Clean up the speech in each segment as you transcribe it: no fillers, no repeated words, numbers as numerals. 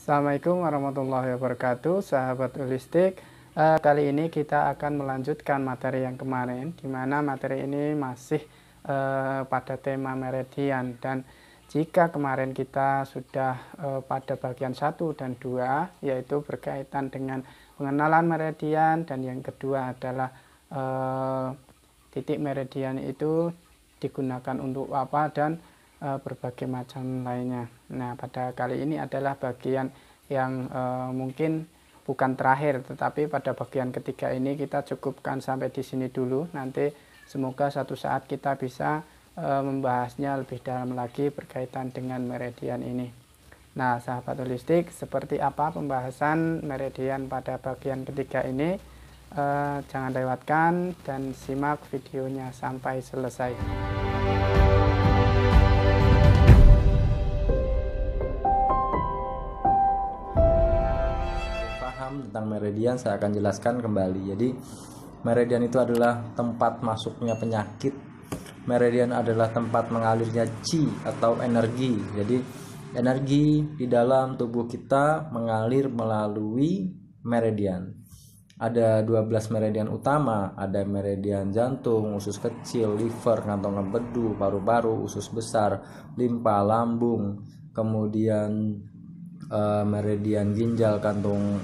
Assalamualaikum warahmatullahi wabarakatuh, sahabat holistik. Kali ini kita akan melanjutkan materi yang kemarin, di mana materi ini masih pada tema meridian. Dan jika kemarin kita sudah pada bagian 1 dan 2, yaitu berkaitan dengan pengenalan meridian, dan yang kedua adalah titik meridian itu digunakan untuk apa dan berbagai macam lainnya. Nah, pada kali ini adalah bagian yang mungkin bukan terakhir, tetapi pada bagian ketiga ini kita cukupkan sampai di sini dulu. Nanti semoga suatu saat kita bisa membahasnya lebih dalam lagi berkaitan dengan meridian ini. Nah, sahabat holistik, seperti apa pembahasan meridian pada bagian ketiga ini? Jangan lewatkan dan simak videonya sampai selesai. Tentang meridian saya akan jelaskan kembali. Jadi meridian itu adalah tempat masuknya penyakit. Meridian adalah tempat mengalirnya chi atau energi. Jadi energi di dalam tubuh kita mengalir melalui meridian. Ada 12 meridian utama, ada meridian jantung, usus kecil, liver, kantong empedu, paru-paru, usus besar, limpa, lambung, kemudian meridian ginjal, kantung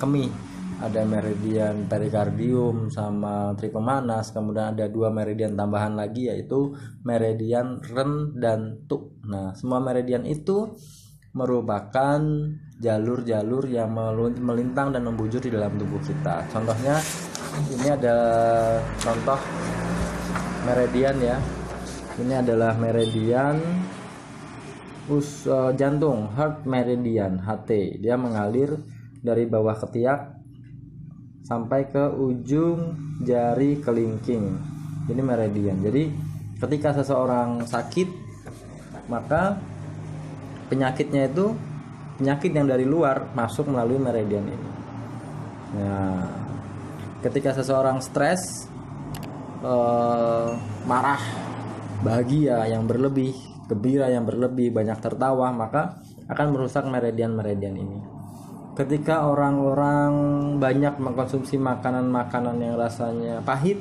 kemih, ada meridian perikardium sama trikomanas, kemudian ada 2 meridian tambahan lagi yaitu meridian ren dan tuk. Nah, semua meridian itu merupakan jalur-jalur yang melintang dan membujur di dalam tubuh kita. Contohnya ini ada contoh meridian ya. Ini adalah meridian jantung, heart meridian, HT. Dia mengalir dari bawah ketiak sampai ke ujung jari kelingking. Ini meridian. Jadi ketika seseorang sakit, maka penyakitnya itu penyakit yang dari luar masuk melalui meridian ini. Nah, ketika seseorang stres, marah, bahagia yang berlebih, gembira yang berlebih, banyak tertawa, maka akan merusak meridian-meridian ini. Ketika orang-orang banyak mengkonsumsi makanan-makanan yang rasanya pahit,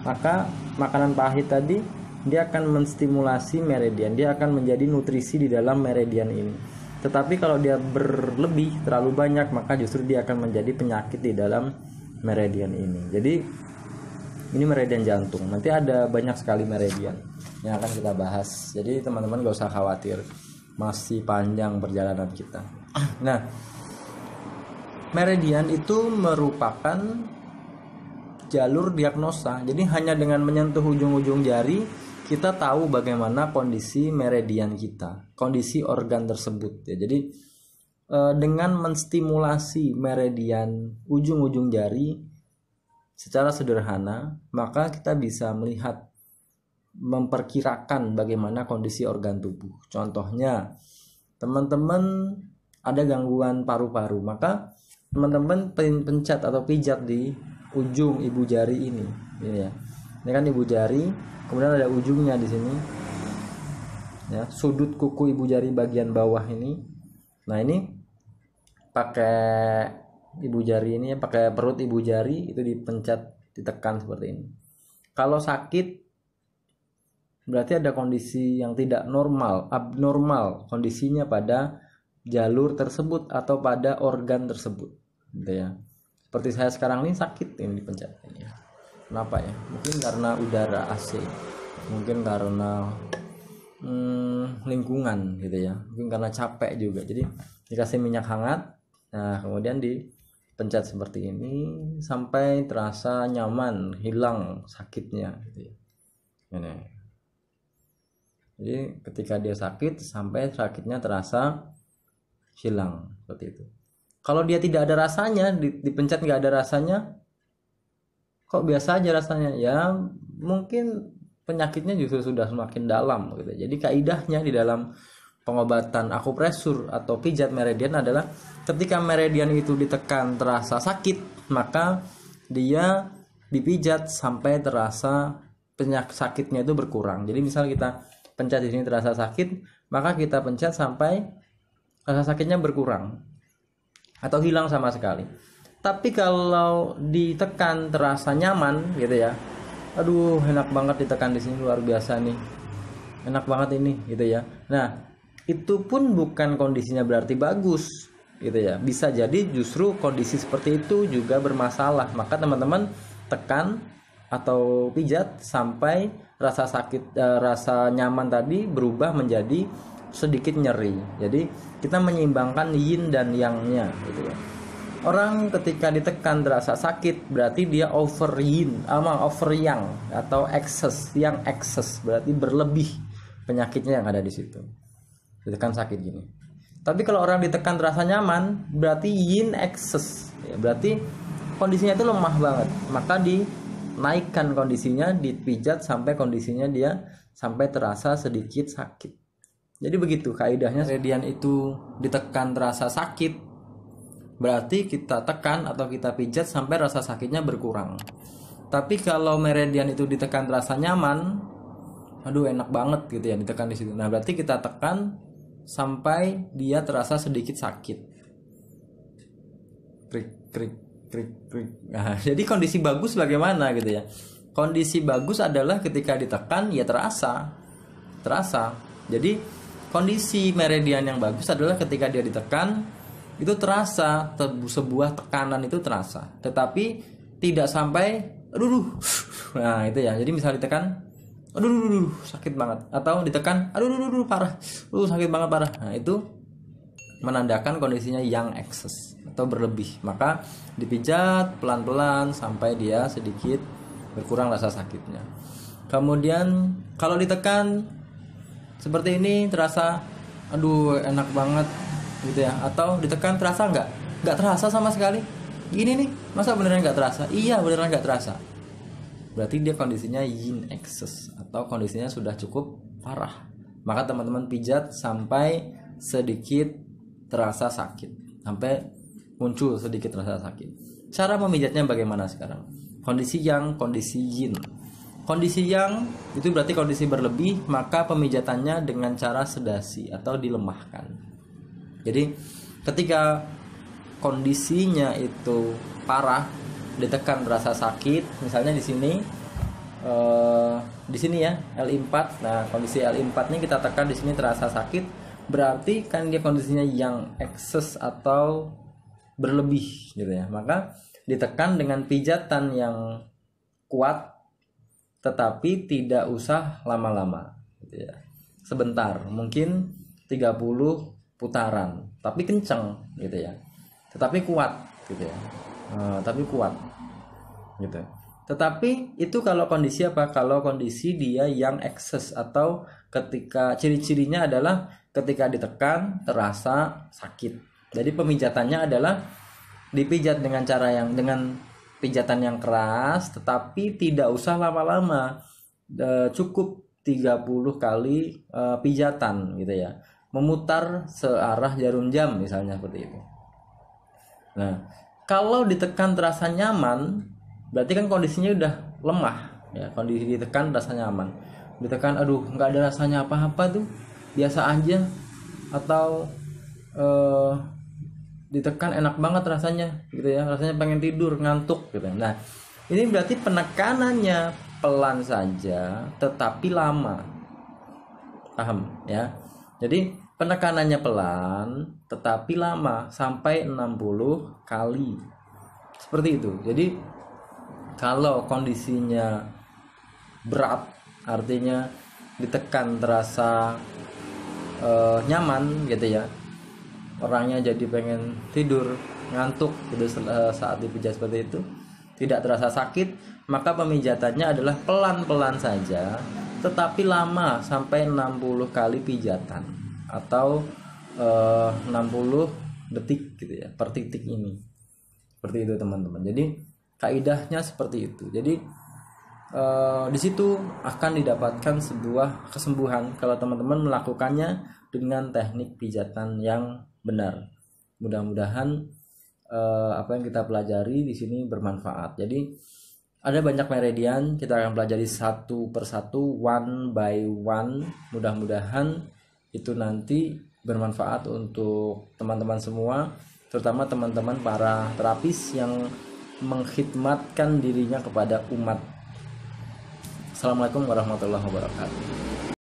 maka makanan pahit tadi dia akan menstimulasi meridian, dia akan menjadi nutrisi di dalam meridian ini. Tetapi kalau dia berlebih, terlalu banyak, maka justru dia akan menjadi penyakit di dalam meridian ini. Jadi ini meridian jantung. Nanti ada banyak sekali meridian yang akan kita bahas. Jadi teman-teman gak usah khawatir, masih panjang perjalanan kita. Nah, meridian itu merupakan jalur diagnosa. Jadi hanya dengan menyentuh ujung-ujung jari kita tahu bagaimana kondisi meridian kita, kondisi organ tersebut ya. Jadi dengan menstimulasi meridian ujung-ujung jari secara sederhana, maka kita bisa melihat, memperkirakan bagaimana kondisi organ tubuh. Contohnya, teman-teman ada gangguan paru-paru, maka teman-teman pencet atau pijat di ujung ibu jari ini ya. Ini kan ibu jari, kemudian ada ujungnya di sini ya, sudut kuku ibu jari bagian bawah ini. Nah, ini pakai ibu jari ini, pakai perut ibu jari itu dipencet, ditekan seperti ini. Kalau sakit berarti ada kondisi yang tidak normal, abnormal kondisinya pada jalur tersebut atau pada organ tersebut gitu ya. Seperti saya sekarang ini sakit, ini dipencet ini ya. Kenapa ya? Mungkin karena udara AC, mungkin karena lingkungan gitu ya, mungkin karena capek juga. Jadi dikasih minyak hangat, nah kemudian dipencet seperti ini sampai terasa nyaman, hilang sakitnya gitu ya. Ini. Jadi ketika dia sakit sampai sakitnya terasa hilang seperti itu. Kalau dia tidak ada rasanya, dipencet nggak ada rasanya, kok biasa aja rasanya, ya mungkin penyakitnya justru sudah semakin dalam gitu. Jadi kaidahnya di dalam pengobatan akupresur atau pijat meridian adalah ketika meridian itu ditekan terasa sakit, maka dia dipijat sampai terasa sakitnya itu berkurang. Jadi misal kita pencet di sini terasa sakit, maka kita pencet sampai rasa sakitnya berkurang. atau hilang sama sekali. Tapi kalau ditekan terasa nyaman gitu ya, aduh enak banget ditekan di sini, luar biasa nih, enak banget ini gitu ya. Nah itu pun bukan kondisinya berarti bagus gitu ya, bisa jadi justru kondisi seperti itu juga bermasalah. Maka teman-teman tekan atau pijat sampai rasa sakit, rasa nyaman tadi berubah menjadi sedikit nyeri. Jadi kita menyeimbangkan yin dan yang-nya gitu ya. Orang ketika ditekan terasa sakit berarti dia over yin sama over yang, atau excess. Yang excess berarti berlebih penyakitnya yang ada di situ. Ditekan sakit gini. Tapi kalau orang ditekan terasa nyaman berarti yin excess ya, berarti kondisinya itu lemah banget. Maka dinaikkan kondisinya, dipijat sampai kondisinya dia sampai terasa sedikit sakit. Jadi begitu kaidahnya. Meridian itu ditekan terasa sakit berarti kita tekan atau kita pijat sampai rasa sakitnya berkurang. Tapi kalau meridian itu ditekan terasa nyaman, aduh enak banget gitu ya ditekan di situ. Nah berarti kita tekan sampai dia terasa sedikit sakit. Krik krik krik krik. Nah, jadi kondisi bagus bagaimana gitu ya? Kondisi bagus adalah ketika ditekan ya terasa. Jadi kondisi meridian yang bagus adalah ketika dia ditekan itu terasa, sebuah tekanan itu terasa, tetapi tidak sampai aduh. Nah itu ya, jadi misal ditekan aduh sakit banget, atau ditekan aduh parah, sakit banget parah. Nah itu menandakan kondisinya yang excess atau berlebih. Maka dipijat pelan-pelan sampai dia sedikit berkurang rasa sakitnya. Kemudian kalau ditekan seperti ini terasa aduh enak banget gitu ya, atau ditekan terasa nggak terasa sama sekali gini nih, masa beneran nggak terasa? Iya beneran nggak terasa, berarti dia kondisinya yin excess atau kondisinya sudah cukup parah. Maka teman-teman pijat sampai sedikit terasa sakit, sampai muncul sedikit rasa sakit. Cara memijatnya bagaimana sekarang? Kondisi yang, kondisi yin. Kondisi yang itu berarti kondisi berlebih, maka pemijatannya dengan cara sedasi atau dilemahkan. Jadi ketika kondisinya itu parah, ditekan terasa sakit, misalnya di sini ya L4. Nah kondisi L4 ini kita tekan di sini terasa sakit, berarti kan dia kondisinya yang excess atau berlebih gitu ya. Maka ditekan dengan pijatan yang kuat, tetapi tidak usah lama-lama gitu ya. Sebentar, mungkin 30 putaran, tapi kenceng gitu ya, tetapi kuat gitu ya, tapi kuat gitu. Tetapi itu kalau kondisi apa? Kalau kondisi dia yang excess, atau ketika ciri-cirinya adalah ketika ditekan terasa sakit. Jadi pemijatannya adalah dipijat dengan cara yang, dengan pijatan yang keras, tetapi tidak usah lama-lama, cukup 30 kali pijatan gitu ya, memutar searah jarum jam misalnya seperti itu. Nah kalau ditekan terasa nyaman berarti kan kondisinya udah lemah ya, kondisi ditekan rasa nyaman. Ditekan aduh nggak ada rasanya apa-apa tuh, biasa aja, atau ditekan enak banget rasanya gitu ya, rasanya pengen tidur, ngantuk gitu. Nah ini berarti penekanannya pelan saja tetapi lama, paham ya? Jadi penekanannya pelan tetapi lama, sampai 60 kali seperti itu. Jadi kalau kondisinya berat, artinya ditekan terasa nyaman gitu ya, orangnya jadi pengen tidur, ngantuk gitu saat dipijat seperti itu, tidak terasa sakit, maka pemijatannya adalah pelan-pelan saja tetapi lama, sampai 60 kali pijatan atau 60 detik gitu ya per titik ini. Seperti itu teman-teman. Jadi kaidahnya seperti itu. Jadi di situ akan didapatkan sebuah kesembuhan kalau teman-teman melakukannya dengan teknik pijatan yang benar. Mudah-mudahan apa yang kita pelajari di sini bermanfaat. Jadi ada banyak meridian, kita akan pelajari satu persatu, one by one. Mudah-mudahan itu nanti bermanfaat untuk teman-teman semua. terutama teman-teman para terapis yang mengkhidmatkan dirinya kepada umat. Assalamualaikum warahmatullahi wabarakatuh.